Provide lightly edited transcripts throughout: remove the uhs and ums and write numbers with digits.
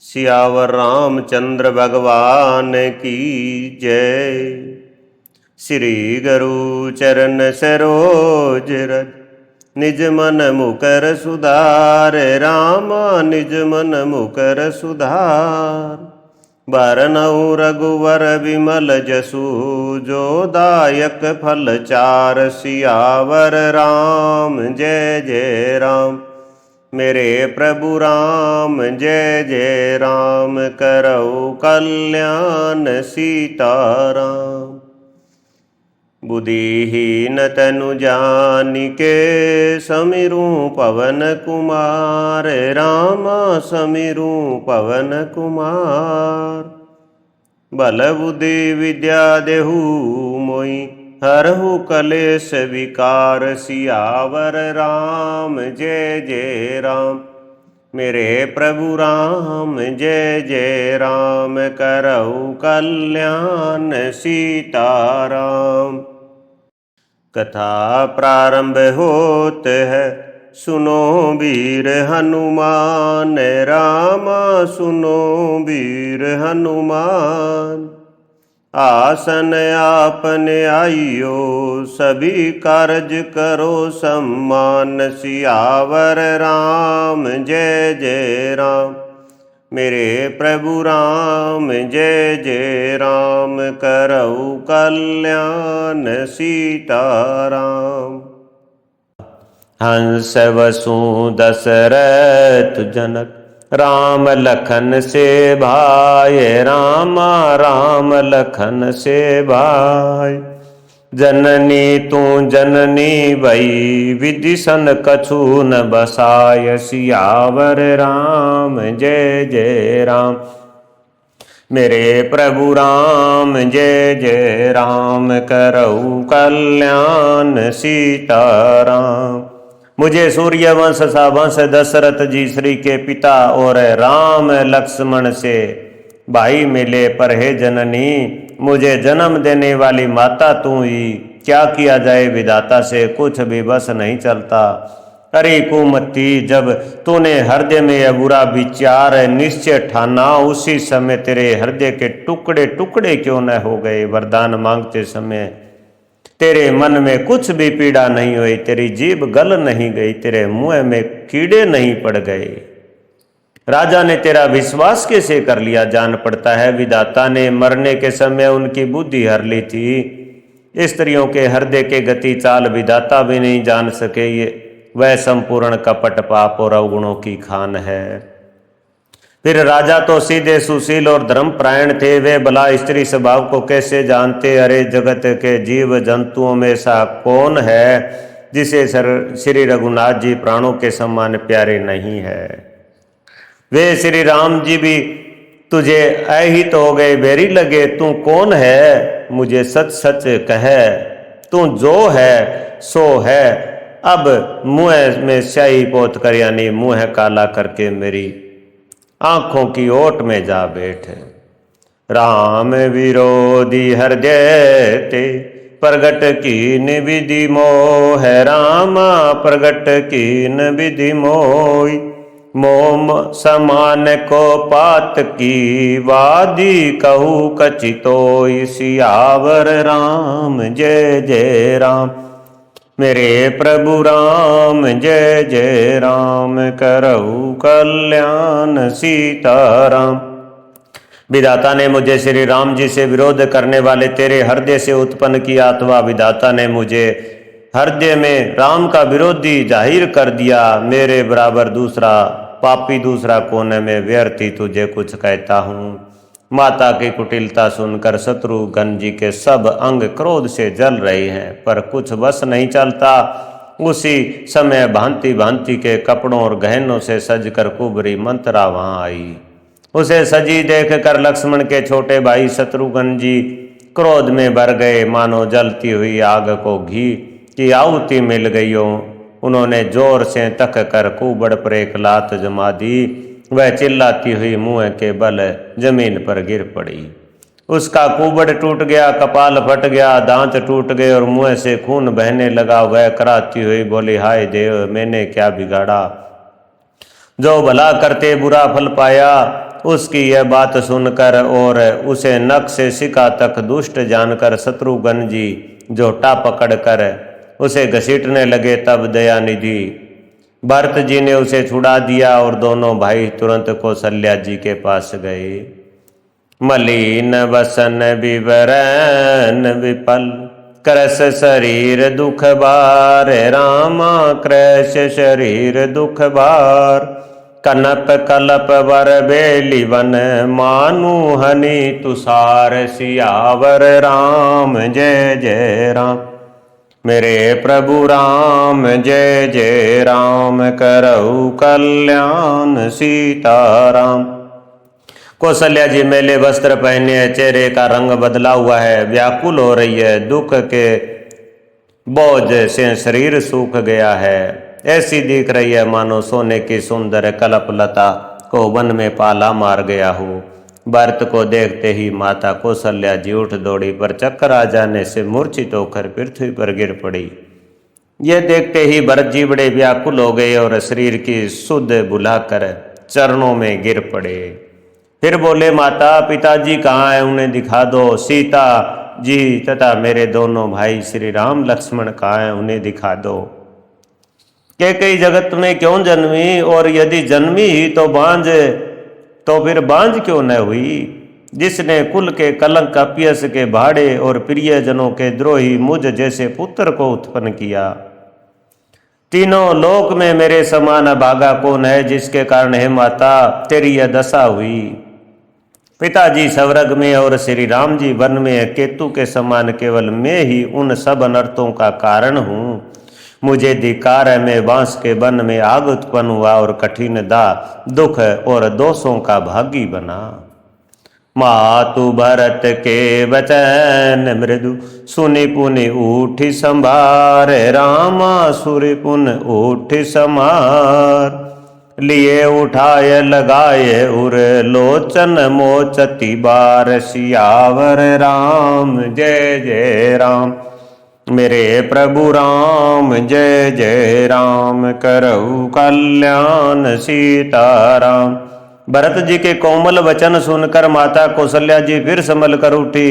सियावर रामचंद्र भगवान की जय। श्री गुरु चरण सरोज रज निज मन मुकर सुधार। रामा निज मन मुकर सुधार। बरनउँ रघुवर विमल जसु जो दायक फल चार। सियावर राम जय जय राम मेरे प्रभु राम जय जय राम। करऊ कल्याण सीताराम। बुद्धिहीन तनु जानिके समीरूं पवन कुमार। रामा समीरूं पवन कुमार। बल बुद्धि विद्या देहु मोहि हरहु कलेश विकार। सियावर राम जय जय राम मेरे प्रभु राम जय जय राम। करऊ कल्याण सीताराम। कथा प्रारंभ होत है सुनो वीर हनुमान। रामा सुनो वीर हनुमान। आसन आपन आइयो सभी कारज करो सम्मान। सियावर राम जय जय राम मेरे प्रभु राम जय जय राम। करऊ कल्याण सीताराम। हंस वसु दशरथ जनक राम लखन से भाई। रामा राम लखन से भाई। जननी तू जननी भई विदिशन कछु न बसाय। सियावर राम जय जय राम मेरे प्रभु राम जय जय राम। करऊ कल्याण सीताराम। मुझे सूर्यवंश सा वंश दशरथ जी श्री के पिता और राम लक्ष्मण से भाई मिले। पर हे जननी मुझे जन्म देने वाली माता तू ही। क्या किया जाए विधाता से कुछ भी बस नहीं चलता। अरे कुमति जब तूने हृदय में यह बुरा विचार निश्चय ठाना उसी समय तेरे हृदय के टुकड़े टुकड़े क्यों न हो गए। वरदान मांगते समय तेरे मन में कुछ भी पीड़ा नहीं हुई। तेरी जीभ गल नहीं गई। तेरे मुंह में कीड़े नहीं पड़ गए। राजा ने तेरा विश्वास कैसे कर लिया जान पड़ता है। विधाता ने मरने के समय उनकी बुद्धि हर ली थी। स्त्रियों के हृदय के गति चाल विधाता भी नहीं जान सके। ये वह संपूर्ण कपट पाप और अवगुणों की खान है। फिर राजा तो सीधे सुशील और धर्मपरायण थे। वे भला स्त्री स्वभाव को कैसे जानते। अरे जगत के जीव जंतुओं में ऐसा कौन है जिसे श्री रघुनाथ जी प्राणों के समान प्यारे नहीं है। वे श्री राम जी भी तुझे अहित हो गए बैरी लगे। तू कौन है मुझे सच सच कह। तू जो है सो है। अब मुँह में स्याही पोत कर यानी मुँह काला करके मेरी आंखों की ओट में जा बैठ। राम विरोधी हृदय ते प्रगट कीन विधि मोह। रामा प्रगट कीन विधि मोहि। मोम समान को पात की वादी कहू कचितोई। सियावर राम जय जय राम मेरे प्रभु राम जय जय राम। करऊ कल्याण सीताराम। विधाता ने मुझे श्री राम जी से विरोध करने वाले तेरे हृदय से उत्पन्न किया अथवा विधाता ने मुझे हृदय में राम का विरोधी जाहिर कर दिया। मेरे बराबर दूसरा पापी दूसरा कोने में व्यर्थी तुझे कुछ कहता हूँ। माता की कुटिलता सुनकर शत्रुघ्न जी के सब अंग क्रोध से जल रहे हैं पर कुछ बस नहीं चलता। उसी समय भांति भांति के कपड़ों और गहनों से सजकर कुबरी मंत्रा वहां आई। उसे सजी देख कर लक्ष्मण के छोटे भाई शत्रुघ्न जी क्रोध में भर गए। मानो जलती हुई आग को घी की आहुति मिल गई हो। उन्होंने जोर से तक कर कुबड़ पर एक लात जमा दी। वह चिल्लाती हुई मुंह के बल जमीन पर गिर पड़ी। उसका कुबड़ टूट गया, कपाल फट गया, दांत टूट गए और मुंह से खून बहने लगा। वह कराती हुई बोली, हाय देव, मैंने क्या बिगाड़ा जो भला करते बुरा फल पाया। उसकी यह बात सुनकर और उसे नख से शिका तक दुष्ट जानकर शत्रुघ्न जी जोटा पकड़कर उसे घसीटने लगे। तब दयानिधि भरत जी ने उसे छुड़ा दिया और दोनों भाई तुरंत कौशल्या जी के पास गए। मलिन वसन विवरन विपल क्रस शरीर दुख बार, रामा क्रस शरीर दुख बार। कनप कलप वर बेली वन, मानु हनि तुषार सियावर, राम जय जय राम। मेरे प्रभु राम जय जय राम, करऊ कल्याण सीताराम। कौशल्या जी मेले वस्त्र पहने, चेहरे का रंग बदला हुआ है, व्याकुल हो रही है, दुख के बोझ से शरीर सूख गया है। ऐसी दिख रही है मानो सोने की सुंदर कल्पलता को वन में पाला मार गया हो। भरत को देखते ही माता कौशल्या जी उठ दौड़ी, पर चक्कर आ जाने से मूर्छित होकर पृथ्वी पर गिर पड़ी। ये देखते ही भरत जी बड़े व्याकुल हो गए और शरीर की सुध भुलाकर चरणों में गिर पड़े। फिर बोले, माता पिताजी कहाँ हैं, उन्हें दिखा दो। सीता जी तथा मेरे दोनों भाई श्री राम लक्ष्मण कहाँ हैं, उन्हें दिखा दो। कैकेयी जगत में क्यों जन्मी, और यदि जन्मी ही तो बांझ, तो फिर बांझ क्यों न हुई। जिसने कुल के कलंक अपयस के भाड़े और प्रियजनों के द्रोही मुझ जैसे पुत्र को उत्पन्न किया। तीनों लोक में मेरे समान अभागा कौन है, जिसके कारण हे माता तेरी यह दशा हुई। पिताजी स्वर्ग में और श्री राम जी वन में, केतु के समान केवल मैं ही उन सब अनर्थों का कारण हूँ। मुझे धिक्कार है, मैं बांस के वन में आग उत्पन्न हुआ और कठिन दुख और दोषों का भागी बना। मातु भरत के वचन मृदु, सुनि पुनि उठी संभार, रामा सुरि पुन उठी समार। लिए उठाए लगाए उर, लोचन मोचती बार, सियावर राम जय जय राम। मेरे प्रभु राम जय जय राम, करऊ कल्याण सीताराम। भरत जी के कोमल वचन सुनकर माता कौशल्या जी फिर संभल कर उठी।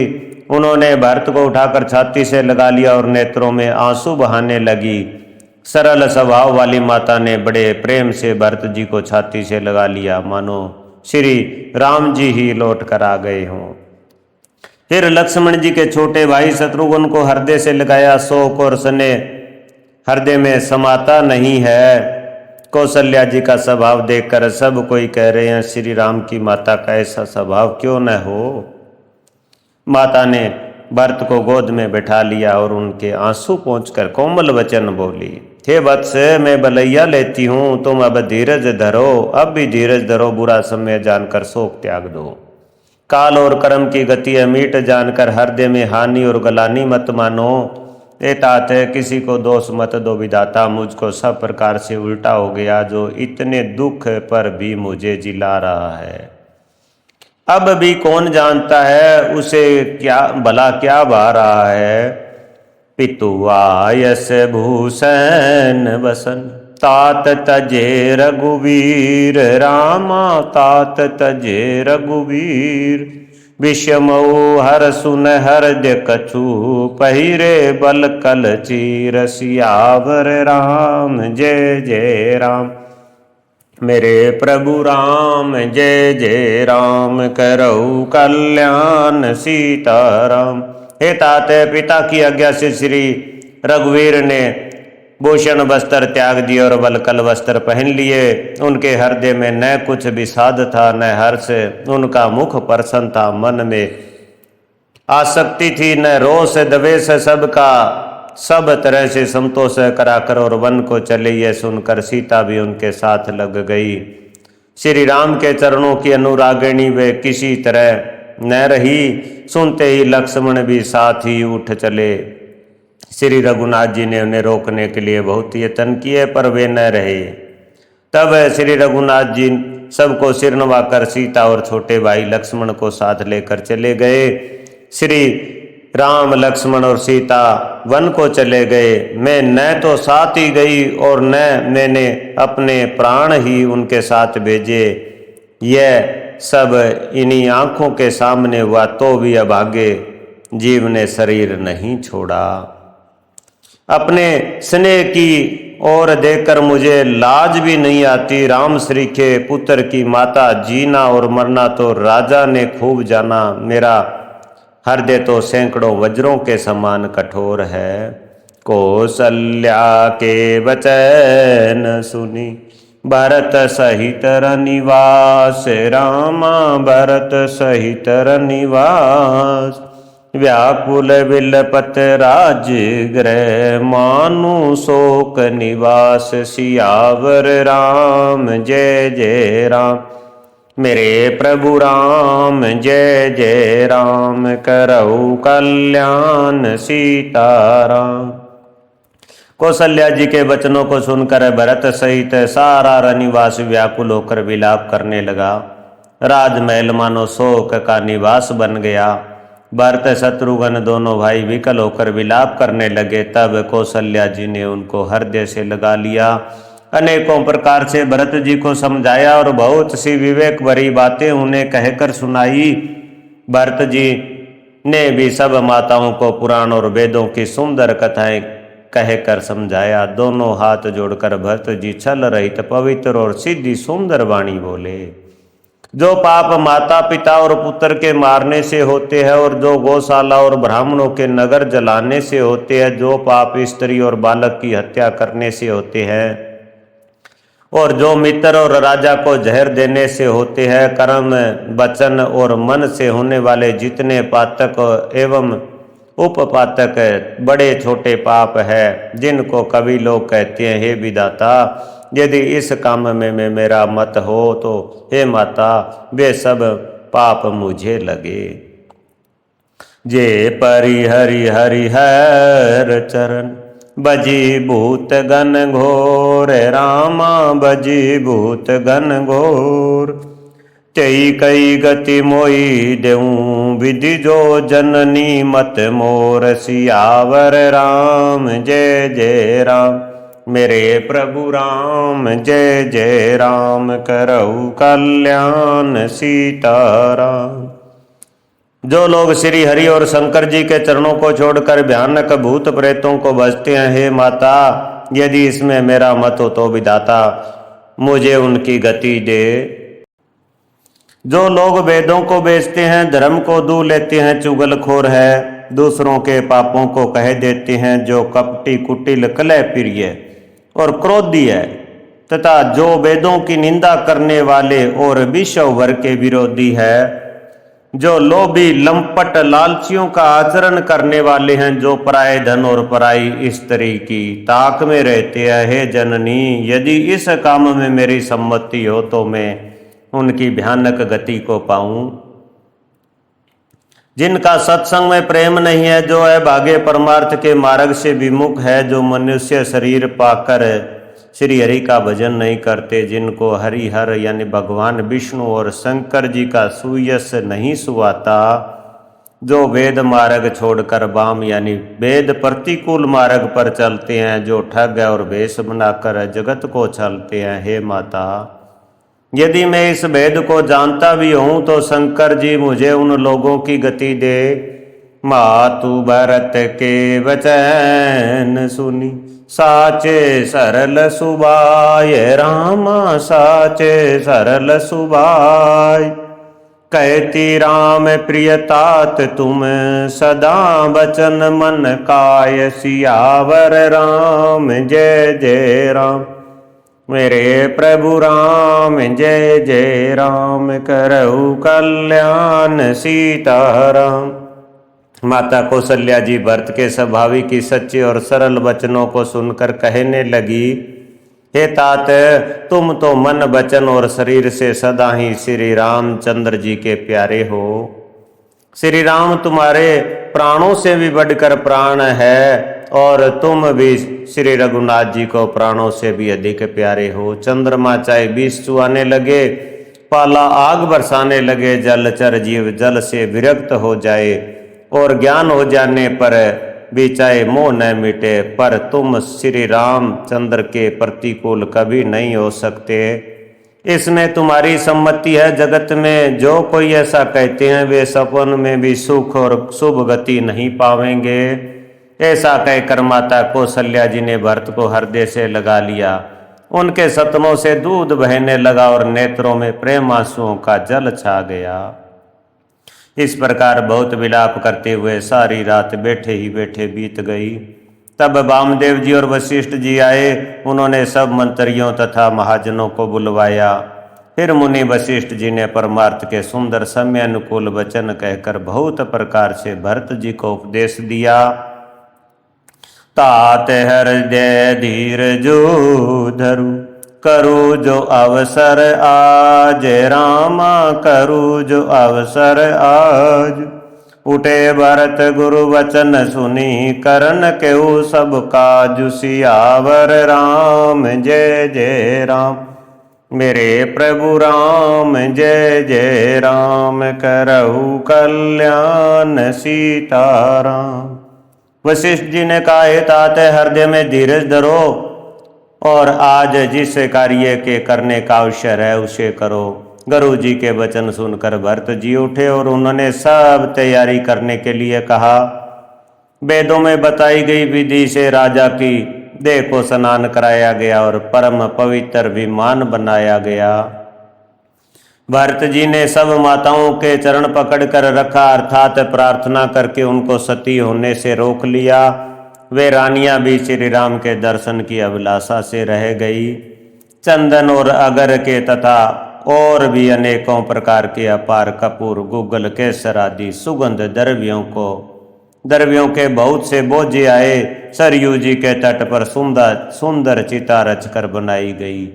उन्होंने भरत को उठाकर छाती से लगा लिया और नेत्रों में आंसू बहाने लगी। सरल स्वभाव वाली माता ने बड़े प्रेम से भरत जी को छाती से लगा लिया, मानो श्री राम जी ही लौट कर आ गए हों। फिर लक्ष्मण जी के छोटे भाई शत्रुघ्न को हृदय से लगाया। शोक और स्नेह हृदय में समाता नहीं है। कौशल्या जी का स्वभाव देखकर सब कोई कह रहे हैं, श्री राम की माता का ऐसा स्वभाव क्यों न हो। माता ने भरत को गोद में बैठा लिया और उनके आंसू पोंछकर कोमल वचन बोली, हे वत्स मैं बलैया लेती हूँ, तुम अब धीरज धरो, अब भी धीरज धरो, बुरा समय जानकर शोक त्याग दो। काल और कर्म की गति अमीट जानकर हृदय में हानि और गलानी मत मानो। ए तात है, किसी को दोष मत दो विधाता, मुझको सब प्रकार से उल्टा हो गया, जो इतने दुख पर भी मुझे जिला रहा है। अब भी कौन जानता है उसे क्या भला क्या भा रहा है। पितु आयस भूषण वसन, तात तजे रघुवीर, रामा तात तजे रघुवीर। विषमऊ हर सुन हृदय कछु, पहिरे बल कल चीर, सियावर राम जय जय राम। मेरे प्रभु राम जय जय राम, करऊ कल्याण सीताराम। हे तात, पिता की आज्ञा से श्री रघुवीर ने भूषण वस्त्र त्याग दिए और वलकल वस्त्र पहन लिए। उनके हृदय में न कुछ विषाद था न हर्ष, उनका मुख प्रसन्न था, मन में आसक्ति थी न रोष द्वेष, सबका सब तरह से संतोष कराकर और वन को चले। यह सुनकर सीता भी उनके साथ लग गई। श्री राम के चरणों की अनुरागिणी वे किसी तरह न रही। सुनते ही लक्ष्मण भी साथ ही उठ चले। श्री रघुनाथ जी ने उन्हें रोकने के लिए बहुत यत्न किए, पर वे न रहे। तब श्री रघुनाथ जी सबको सिर नवाकर सीता और छोटे भाई लक्ष्मण को साथ लेकर चले गए। श्री राम लक्ष्मण और सीता वन को चले गए। मैं न तो साथ ही गई और न मैंने अपने प्राण ही उनके साथ भेजे। यह सब इन्हीं आंखों के सामने हुआ, तो भी अब आगे जीव ने शरीर नहीं छोड़ा। अपने स्नेह की ओर देखकर मुझे लाज भी नहीं आती। राम श्री के पुत्र की माता, जीना और मरना तो राजा ने खूब जाना। मेरा हृदय तो सैकड़ों वज्रों के समान कठोर है। कौशल्या के वचन सुनी भरत सहित रनिवास, रामा भरत सहित रनिवास। व्याकुल विलपत राज गृह, मानु शोक निवास। सियावर राम जय जय राम, मेरे प्रभु राम जय जय राम। करऊ कल्याण सीताराम। कौशल्या जी के वचनों को सुनकर भरत सहित सारा रनिवास व्याकुल होकर विलाप करने लगा। राजमहल मानो शोक का निवास बन गया। भरत शत्रुघ्न दोनों भाई विकल होकर विलाप करने लगे। तब कौशल्या जी ने उनको हृदय से लगा लिया, अनेकों प्रकार से भरत जी को समझाया और बहुत सी विवेक भरी बातें उन्हें कहकर सुनाई। भरत जी ने भी सब माताओं को पुराण और वेदों की सुंदर कथाएं कहकर समझाया। दोनों हाथ जोड़कर भरत जी छल रहित पवित्र और सीधी सुंदर वाणी बोले। जो पाप माता पिता और पुत्र के मारने से होते हैं, और जो गौशाला और ब्राह्मणों के नगर जलाने से होते हैं, जो पाप स्त्री और बालक की हत्या करने से होते हैं, और जो मित्र और राजा को जहर देने से होते हैं, कर्म वचन और मन से होने वाले जितने पातक एवं उपपातक बड़े छोटे पाप है, जिनको कभी लोग कहते हैं हे विधाता, यदि इस काम में मेरा मत हो तो हे माता वे सब पाप मुझे लगे। जे परि हरि हरिहर चरण, बजी भूत गण घोर, रामा बजी भूत गण घोर। तेई कई गति मोई देऊं, विधि जो जननी मत मोर। सियावर राम जय जय राम, मेरे प्रभु राम जय जय राम। करऊ कल्याण सीताराम। जो लोग श्री हरि और शंकर जी के चरणों को छोड़कर भयानक भूत प्रेतों को भजते हैं, हे माता यदि इसमें मेरा मत हो तो विधाता मुझे उनकी गति दे। जो लोग वेदों को बेचते हैं, धर्म को दू लेते हैं, चुगलखोर है, दूसरों के पापों को कह देते हैं, जो कपटी कुटिल कलह प्रिय और क्रोधी है, तथा जो वेदों की निंदा करने वाले और विश्व भर के विरोधी है, जो लोभी लंपट लालचियों का आचरण करने वाले हैं, जो पराये धन और पराई स्त्री की ताक में रहते हैं। हे जननी यदि इस काम में मेरी सम्मति हो तो मैं उनकी भयानक गति को पाऊं। जिनका सत्संग में प्रेम नहीं है, जो है भागे परमार्थ के मार्ग से विमुख है, जो मनुष्य शरीर पाकर श्री हरि का भजन नहीं करते, जिनको हरिहर यानी भगवान विष्णु और शंकर जी का सुयश नहीं सुहाता, जो वेद मार्ग छोड़कर वाम यानी वेद प्रतिकूल मार्ग पर चलते हैं, जो ठग और भेष बनाकर जगत को छलते हैं। हे माता यदि मैं इस भेद को जानता भी हूं तो शंकर जी मुझे उन लोगों की गति दे। मातु भरत के वचन सुनी, साचे सरल सुबाय, रामा साचे सरल सुबाय। कहती राम प्रिय तात तुम, सदा बचन मन काय। सियावर राम जय जय राम, मेरे प्रभु राम जय जय राम। करऊ कल्याण सीताराम। माता कौशल्या जी भरत के स्वाभाविक की सच्चे और सरल वचनों को सुनकर कहने लगी, हे तात तुम तो मन वचन और शरीर से सदा ही श्री रामचंद्र जी के प्यारे हो। श्री राम तुम्हारे प्राणों से भी बढ़कर प्राण है, और तुम भी श्री रघुनाथ जी को प्राणों से भी अधिक प्यारे हो। चंद्रमा चाहे विष चुआने लगे, पाला आग बरसाने लगे, जलचर जीव जल से विरक्त हो जाए, और ज्ञान हो जाने पर भी चाहे मोह न मिटे, पर तुम श्री रामचंद्र के प्रतिकूल कभी नहीं हो सकते। इसमें तुम्हारी सम्मति है। जगत में जो कोई ऐसा कहते हैं वे सपन में भी सुख और शुभ गति नहीं पावेंगे। ऐसा कहकर माता कौशल्या जी ने भरत को हृदय से लगा लिया। उनके सतनों से दूध बहने लगा और नेत्रों में प्रेम आंसुओं का जल छा गया। इस प्रकार बहुत विलाप करते हुए सारी रात बैठे ही बैठे बीत गई। तब वामदेव जी और वशिष्ठ जी आए। उन्होंने सब मंत्रियों तथा महाजनों को बुलवाया। फिर मुनि वशिष्ठ जी ने परमार्थ के सुंदर समय अनुकूल वचन कहकर बहुत प्रकार से भरत जी को उपदेश दिया। तात हृदय धीर जो धरु करो जो अवसर आज, रामा करो जो अवसर आज। उठे भरत गुरु वचन सुनी, करन केहु सब काजु। सियावर राम जय जय राम, मेरे प्रभु राम जय जय राम। करहु कल्याण सीताराम। वशिष्ठ जी ने कहा, हे तात हृदय में धीरज धरो और आज जिस कार्य के करने का अवसर है उसे करो। गुरु जी के वचन सुनकर भरत जी उठे और उन्होंने सब तैयारी करने के लिए कहा। वेदों में बताई गई विधि से राजा की देह को स्नान कराया गया और परम पवित्र विमान बनाया गया। भरत जी ने सब माताओं के चरण पकड़कर रखा, अर्थात प्रार्थना करके उनको सती होने से रोक लिया। वे रानियां भी श्री राम के दर्शन की अभिलाषा से रह गई। चंदन और अगर के तथा और भी अनेकों प्रकार के अपार कपूर, गुग्गल, केसर आदि सुगंध द्रव्यों के बहुत से बोझे आए। सरयू जी के तट पर सुंदर चिता रचकर बनाई गई,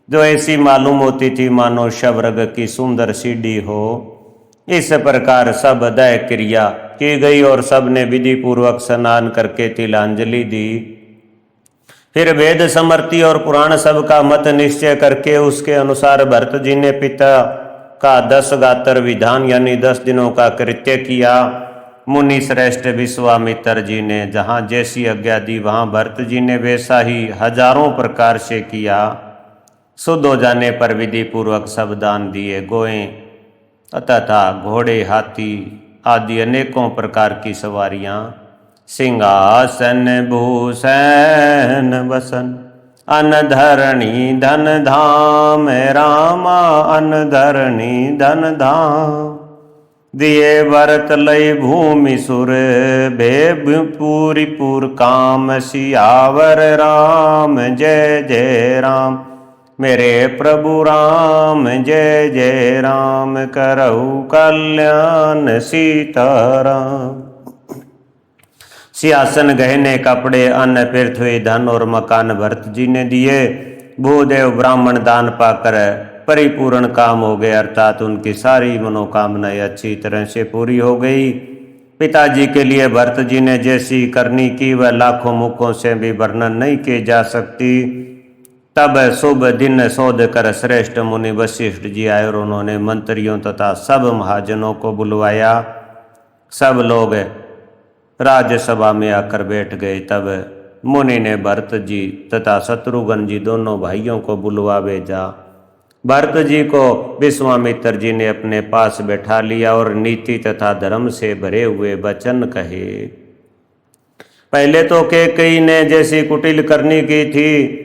जो ऐसी मालूम होती थी मानो शबरग की सुंदर सीढ़ी हो। इस प्रकार सब दय क्रिया की गई और सब ने विधि पूर्वक स्नान करके तिलांजलि दी। फिर वेद समर्ति और पुराण सब का मत निश्चय करके उसके अनुसार भरत जी ने पिता का 10 गात्र विधान यानी 10 दिनों का कृत्य किया। मुनि श्रेष्ठ विश्वामित्र जी ने जहाँ जैसी आज्ञा दी वहाँ भरत जी ने वैसा ही हजारों प्रकार से किया। शुद्ध हो जाने पर विधि पूर्वक सब दान दिए। गोएं तथा घोड़े, हाथी आदि अनेकों प्रकार की सवारियां, सिंहासन भूषण वसन, अनधरणी धन धाम। रामा अनधरणी धन धाम, दिए भरत लय भूमि सुर। पूरी पूर काम, सियावर राम जय जय राम, मेरे प्रभु राम जय जय राम। करहु कल्याण सीताराम। सिंहासन, गहने, कपड़े, अन्न, पृथ्वी, धन और मकान भरत जी ने दिए। भूदेव ब्राह्मण दान पाकर परिपूर्ण काम हो गए, अर्थात उनकी सारी मनोकामनाएं अच्छी तरह से पूरी हो गई। पिताजी के लिए भरत जी ने जैसी करनी की वह लाखों मुखों से भी वर्णन नहीं की जा सकती। तब शुभ दिन शोध कर श्रेष्ठ मुनि वशिष्ठ जी आए और उन्होंने मंत्रियों तथा सब महाजनों को बुलवाया। सब लोग राज्यसभा में आकर बैठ गए। तब मुनि ने भरत जी तथा शत्रुघ्न जी दोनों भाइयों को बुलवा भेजा। भरत जी को विश्वामित्र जी ने अपने पास बैठा लिया और नीति तथा धर्म से भरे हुए वचन कहे। पहले तो कैकेयी ने जैसी कुटिल करनी की थी,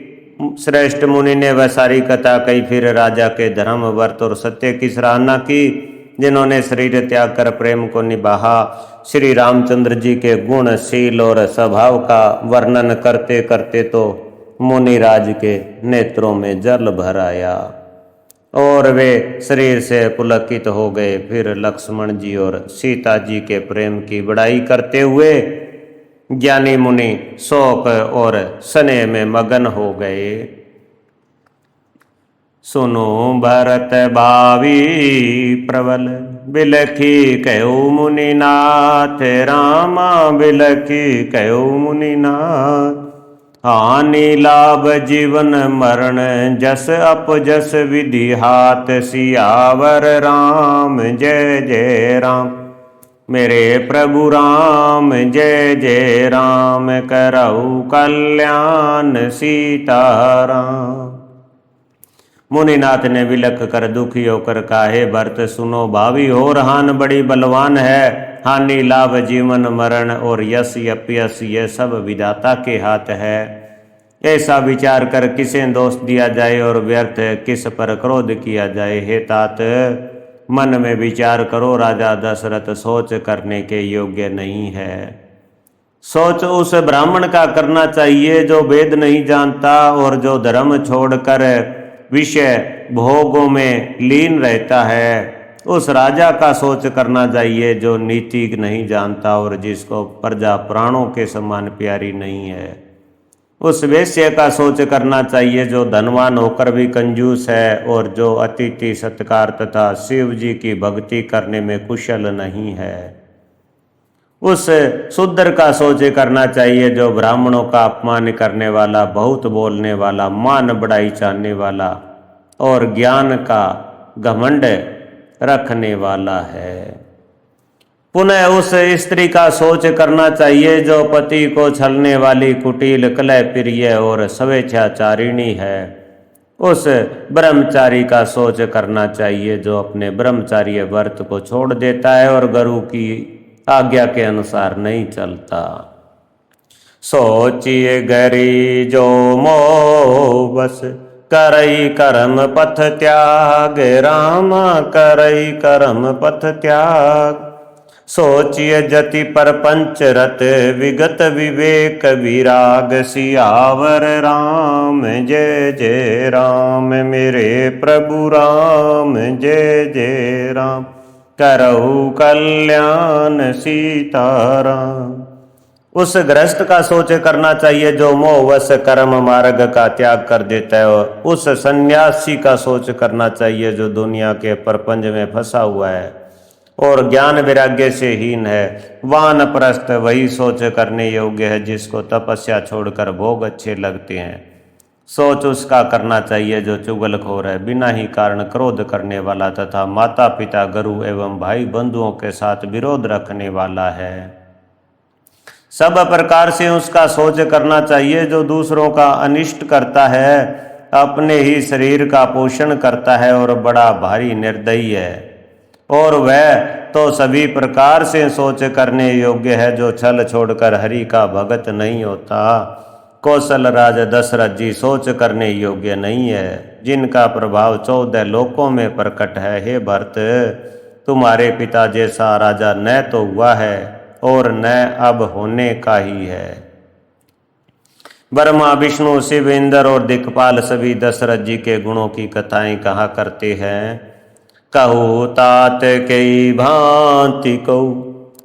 श्रेष्ठ मुनि ने वह सारी कथा कही। फिर राजा के धर्म, व्रत और सत्य की सराहना की, जिन्होंने शरीर त्याग कर प्रेम को निभाया। श्री रामचंद्र जी के गुण, शील और स्वभाव का वर्णन करते करते तो मुनिराज के नेत्रों में जल भर आया और वे शरीर से पुलकित हो गए। फिर लक्ष्मण जी और सीता जी के प्रेम की बड़ाई करते हुए ज्ञानी मुनि शोक और स्नेह में मगन हो गए। सुनो भरत भावी प्रबल, बिलखी कहो मुनिनाथ। रामा बिलखी कहो मुनिनाथ, हानि लाभ जीवन मरण, जस अपजस विधि हाथ। सियावर राम जय जय राम, मेरे प्रभु राम जय जय राम। करहु कल्याण सीताराम। मुनिनाथ ने विलख कर दुखी होकर कहा, हे भरत सुनो, भावी हो हान बड़ी बलवान है। हानि लाभ जीवन मरण और यश अपयश ये सब विधाता के हाथ है। ऐसा विचार कर किसे दोष दिया जाए और व्यर्थ किस पर क्रोध किया जाए। हे तात, मन में विचार करो, राजा दशरथ सोच करने के योग्य नहीं है। सोच उस ब्राह्मण का करना चाहिए जो वेद नहीं जानता और जो धर्म छोड़कर विषय भोगों में लीन रहता है। उस राजा का सोच करना चाहिए जो नीति नहीं जानता और जिसको प्रजा प्राणों के समान प्यारी नहीं है। उस वेश्य का सोच करना चाहिए जो धनवान होकर भी कंजूस है और जो अतिथि सत्कार तथा शिव जी की भक्ति करने में कुशल नहीं है। उस शूद्र का सोच करना चाहिए जो ब्राह्मणों का अपमान करने वाला, बहुत बोलने वाला, मान बढ़ाई चाहने वाला और ज्ञान का घमंड रखने वाला है। पुनः उस स्त्री का सोच करना चाहिए जो पति को छलने वाली, कुटिल, कलह प्रिय और स्वेच्छाचारिणी है। उस ब्रह्मचारी का सोच करना चाहिए जो अपने ब्रह्मचार्य व्रत को छोड़ देता है और गुरु की आज्ञा के अनुसार नहीं चलता। सोचिए गरी जो मोह बस, करई कर्म पथ त्याग, रामा करई कर्म पथ त्याग। सोचिए जति पर पंचरत, विगत विवेक विराग, सियावर राम जय जय राम, मेरे प्रभु राम जय जय राम, करहु कल्याण सीताराम। उस गृहस्थ का सोच करना चाहिए जो मोहवश कर्म मार्ग का त्याग कर देता है और उस सन्यासी का सोच करना चाहिए जो दुनिया के प्रपंच में फंसा हुआ है और ज्ञान वैराग्य से हीन है। वानप्रस्थ वही सोच करने योग्य है जिसको तपस्या छोड़कर भोग अच्छे लगते हैं। सोच उसका करना चाहिए जो चुगलखोर है, बिना ही कारण क्रोध करने वाला तथा माता पिता, गुरु एवं भाई बंधुओं के साथ विरोध रखने वाला है। सब प्रकार से उसका सोच करना चाहिए जो दूसरों का अनिष्ट करता है, अपने ही शरीर का पोषण करता है और बड़ा भारी निर्दयी है। और वह तो सभी प्रकार से सोच करने योग्य है जो छल छोड़कर हरि का भगत नहीं होता। कौशल राज दशरथ जी सोच करने योग्य नहीं है, जिनका प्रभाव 14 लोकों में प्रकट है। हे भरत, तुम्हारे पिता जैसा राजा न तो हुआ है और न अब होने का ही है। ब्रह्मा, विष्णु, शिव, इंद्र और दिक्पाल सभी दशरथ जी के गुणों की कथाएं कहा करते हैं। कहु तात कई भांति कहु,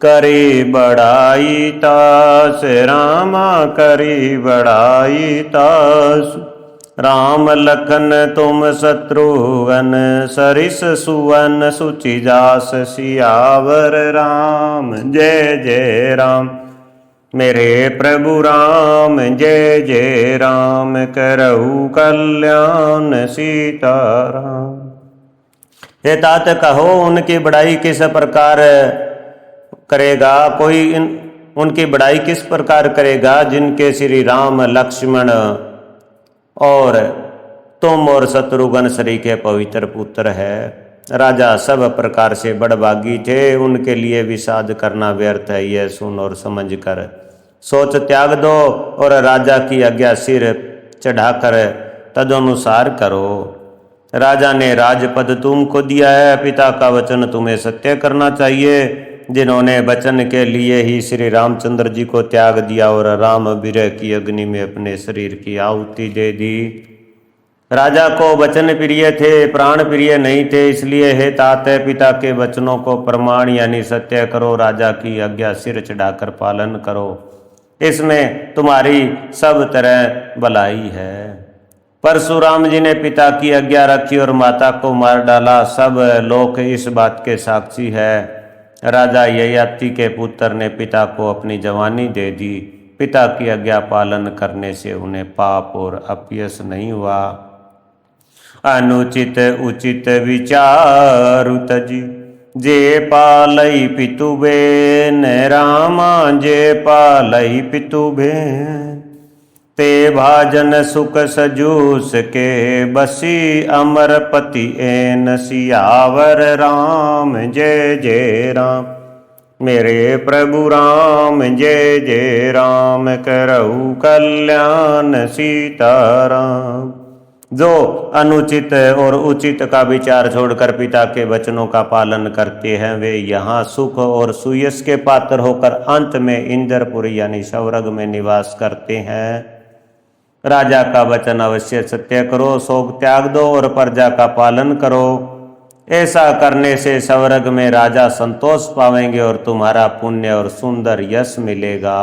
करी बड़ाई तास, रामा करी बड़ाई तास। राम लखन तुम शत्रुघ्न, सरिस सुवन सुचि जास, सियावर राम जय जय राम, मेरे प्रभु राम जय जय राम, करहु कल्याण सीताराम। हे तात कहो, उनकी बड़ाई किस प्रकार करेगा? उनकी बड़ाई किस प्रकार करेगा जिनके श्री राम, लक्ष्मण और तुम और शत्रुघ्न श्री के पवित्र पुत्र है। राजा सब प्रकार से बड़भागी थे, उनके लिए विषाद करना व्यर्थ है। यह सुन और समझ कर सोच त्याग दो और राजा की आज्ञा सिर चढ़ाकर तदनुसार करो। राजा ने राजपद तुमको दिया है, पिता का वचन तुम्हें सत्य करना चाहिए। जिन्होंने वचन के लिए ही श्री रामचंद्र जी को त्याग दिया और राम विरह की अग्नि में अपने शरीर की आहुति दे दी। राजा को वचन प्रिय थे, प्राण प्रिय नहीं थे, इसलिए हे तात, पिता के वचनों को प्रमाण यानी सत्य करो, राजा की आज्ञा सिर चढ़ाकर पालन करो, इसमें तुम्हारी सब तरह भलाई है। परशुराम जी ने पिता की आज्ञा रखी और माता को मार डाला, सब लोग इस बात के साक्षी है। राजा ययाति के पुत्र ने पिता को अपनी जवानी दे दी। पिता की आज्ञा पालन करने से उन्हें पाप और अपयश नहीं हुआ। अनुचित उचित विचारु तजी, जे पालई पितु बेन, रामा जे पालई पितु बेन। ते भाजन सुख सजूस के बसी अमरपति एन सियावर राम जय जय राम। मेरे प्रभु राम जय जय राम करऊ कल्याण सीताराम। जो अनुचित और उचित का विचार छोड़कर पिता के वचनों का पालन करते हैं वे यहाँ सुख और सुयश के पात्र होकर अंत में इंद्रपुरी यानी स्वर्ग में निवास करते हैं। राजा का वचन अवश्य सत्य करो, शोक त्याग दो और प्रजा का पालन करो। ऐसा करने से स्वर्ग में राजा संतोष पावेंगे और तुम्हारा पुण्य और सुंदर यश मिलेगा,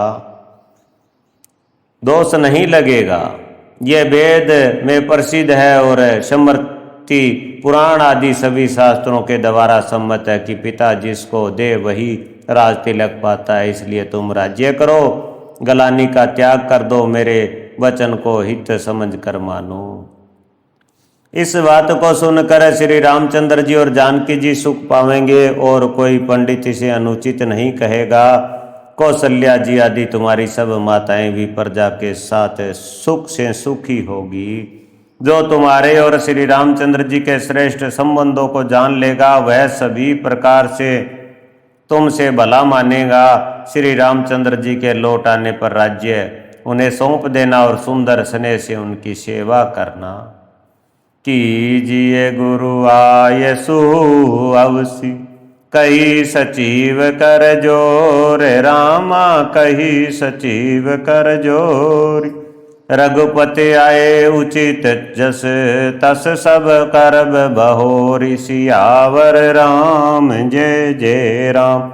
दोष नहीं लगेगा। यह वेद में प्रसिद्ध है और स्मृति पुराण आदि सभी शास्त्रों के द्वारा सम्मत है कि पिता जिसको दे वही राज तिलक पाता है। इसलिए तुम राज्य करो, गलानी का त्याग कर दो, मेरे वचन को हित समझ कर मानो। इस बात को सुनकर श्री रामचंद्र जी और जानकी जी सुख पावेंगे और कोई पंडित इसे अनुचित नहीं कहेगा। कौशल्या जी आदि तुम्हारी सब माताएं भी प्रजा के साथ सुख से सुखी होगी। जो तुम्हारे और श्री रामचंद्र जी के श्रेष्ठ संबंधों को जान लेगा वह सभी प्रकार से तुमसे भला मानेगा। श्री रामचंद्र जी के लौट आने पर राज्य उन्हें सौंप देना और सुंदर स्नेह से उनकी सेवा करना। कीजिए गुरु आय सु अवसी कही सचिव कर जोर रामा कही सचिव कर जोर। रघुपति आए उचित जस तस सब करब बहोरी सियावर राम जय जय राम।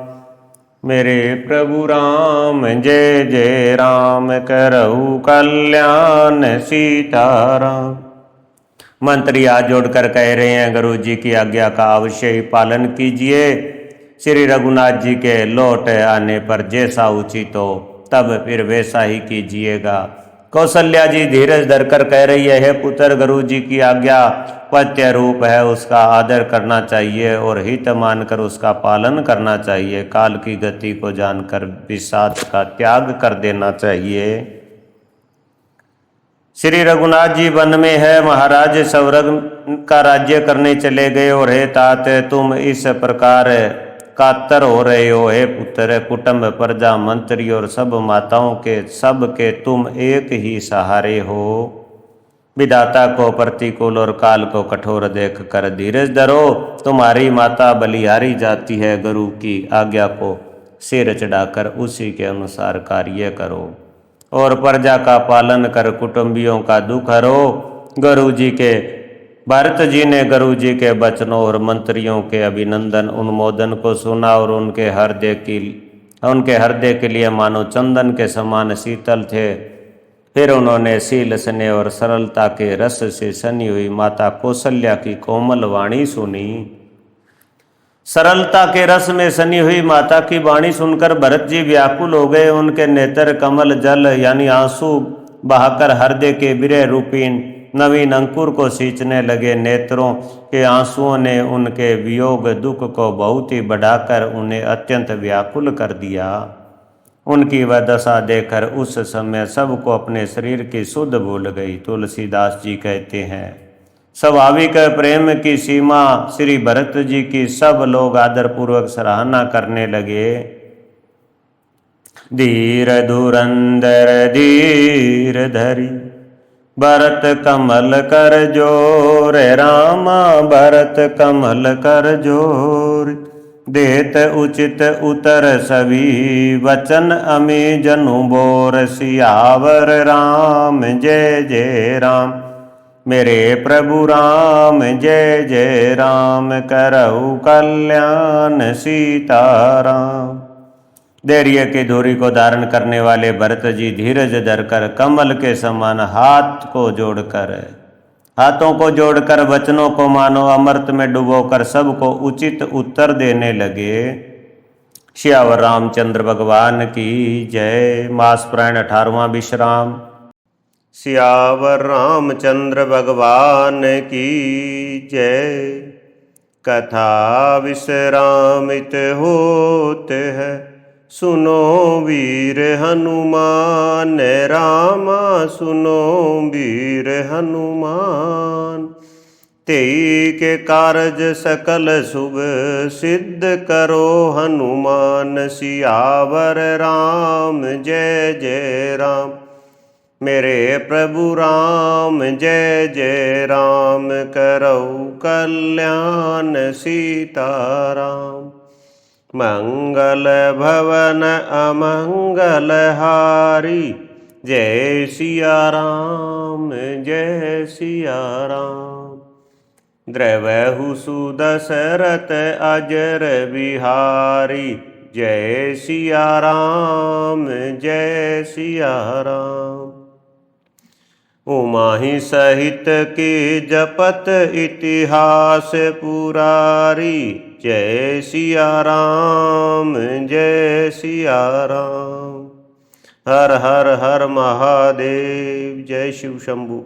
मेरे प्रभु राम जय जय राम करऊ कल्याण सीताराम। मंत्री हाथ जोड़कर कह रहे हैं गुरु जी की आज्ञा का अवश्य ही पालन कीजिए। श्री रघुनाथ जी के लौट आने पर जैसा उचित हो तब फिर वैसा ही कीजिएगा। कौशल्या जी धीरज धरकर कह रही है, हे पुत्र गुरु जी की आज्ञा पत्य रूप है, उसका आदर करना चाहिए और हित मानकर उसका पालन करना चाहिए। काल की गति को जानकर विषाद का त्याग कर देना चाहिए। श्री रघुनाथ जी वन में है, महाराज स्वर्ग का राज्य करने चले गए और हे तात तुम इस प्रकार कातर हो रहे हो। हे पुत्र कुटुंब प्रजा मंत्री और सब माताओं के सब के तुम एक ही सहारे हो। विधाता को प्रतिकूल और काल को कठोर देख कर धीरज धरो। तुम्हारी माता बलिहारी जाती है, गुरु की आज्ञा को सिर चढ़ाकर उसी के अनुसार कार्य करो और प्रजा का पालन कर कुटुंबियों का दुख हरो। गुरु जी के भरत जी ने गुरु जी के वचनों और मंत्रियों के अभिनंदन अनुमोदन को सुना और उनके हृदय के लिए मानो चंदन के समान शीतल थे। फिर उन्होंने शील स्नेह और सरलता के रस से सनी हुई माता कौशल्या की कोमल वाणी सुनी। सरलता के रस में सनी हुई माता की वाणी सुनकर भरत जी व्याकुल हो गए। उनके नेत्र कमल जल यानी आंसू बहाकर हृदय के विरह रूपी नवीन अंकुर को सींचने लगे। नेत्रों के आंसुओं ने उनके वियोग दुख को बहुत ही बढ़ाकर उन्हें अत्यंत व्याकुल कर दिया। उनकी वह दशा देखकर उस समय सबको अपने शरीर की सुध भूल गई। तुलसीदास जी कहते हैं, स्वाभाविक प्रेम की सीमा श्री भरत जी की सब लोग आदरपूर्वक सराहना करने लगे। धीर धुरंधर धीर धरी भरत कमल कर जोर रामा भरत कमल कर जोर। देत उचित उतर सभी वचन अमी जनु बोर। सियावर राम जय जय राम। मेरे प्रभु राम जय जय राम करऊ कल्याण सीताराम। धैर्य की धुरी को धारण करने वाले भरत जी धीरज धरकर कमल के समान हाथों को जोड़कर वचनों को मानो अमृत में डुबोकर सबको उचित उत्तर देने लगे। श्यावर रामचंद्र भगवान की जय। मास प्राण 18वां विश्राम। श्यावर रामचंद्र भगवान की जय। कथा विश्रामित होते है सुनो वीर हनुमान, रामा सुनो वीर हनुमान। तेई के कारज सकल शुभ सिद्ध करो हनुमान। सियावर राम जय जय राम, मेरे प्रभु राम जय जय राम। करऊ कल्याण सीताराम, मंगल भवन अमंगल हारी। जय सिया राम जय सिया राम। द्रवहु सुदशरथ अजर बिहारी। जय सिया राम जय सिया राम। उमाहि सहित के जपत इतिहास पुरारी। जय सिया राम जय सिया राम। हर हर हर महादेव। जय शिव शंभु।